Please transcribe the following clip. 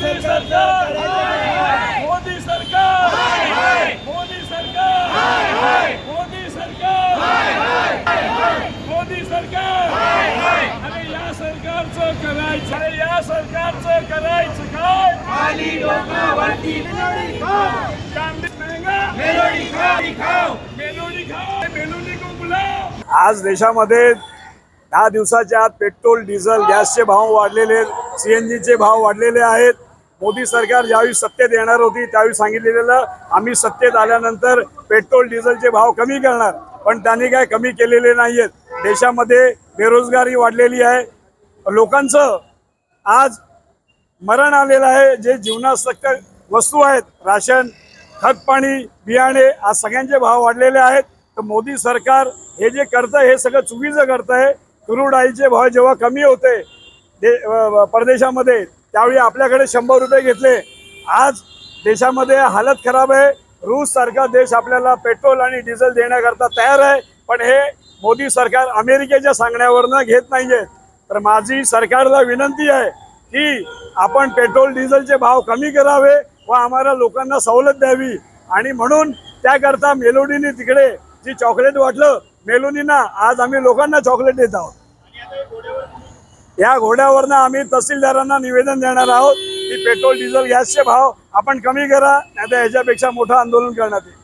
सरकार मोदी सरकार मोदी सरकार मोदी सरकार मोदी सरकार अरे या सरकारचं करायचं अरे या सरकारचं करायचं काय खाली लोकांवरती मेलोडी खाओ कांदे महंगा मेलोडी खाओ मेलोडी को बुलाओ। आज देशामध्ये 10 दिवसाच्या आत पेट्रोल डिझेल गॅसचे भाव वाढलेले आहेत, सीएनजीचे भाव वाढलेले आहेत। मोदी सरकार ज्यावेळी सत्तेत येणार होती त्यावेळी सांगितलेलं आम्ही सत्तेत आल्यानंतर पेट्रोल डिझेलचे भाव कमी करणार, पण त्यांनी काय कमी केलेले नाहीयेत। देशामध्ये बेरोजगारी वाढलेली आहे, लोकांचं आज मरण आलेलं आहे। जे जीवनावश्यक वस्तू आहेत, राशन, खत पाणी, बियाणे, आज सगळ्यांचे भाव वाढलेले आहेत। तर मोदी सरकार हे जे करतंय हे सगळं चुकीचं करतंय। क्रूड ऑइलचे भाव जेव्हा कमी होते परदेशामध्ये त्यावेळी आपल्याकडे 100 रुपये घेतले। आज देशामध्ये हालत खराब आहे। रूस सारखा देश आपल्याला पेट्रोल आणि डिझेल देण्याकरता तयार आहे, पण हे मोदी सरकार अमेरिकेच्या सांगण्यावरनं घेत नाहीये। तर माझी सरकारला विनंती आहे की आपण पेट्रोल डिझेलचे भाव कमी करावे व आम्हाला लोकांना सवलत द्यावी। आणि म्हणून त्याकरता मेलोडीने तिकडे जी चॉकलेट वाटलं मेलोडीना, आज आम्ही लोकांना चॉकलेट देत आहोत। या घोड्यावरनं आम्ही तहसीलदारांना निवेदन देणार आहोत की पेट्रोल डिझेल गॅसचे भाव आपण कमी करा, नाहीतर ह्याच्यापेक्षा मोठं आंदोलन करण्यात येईल।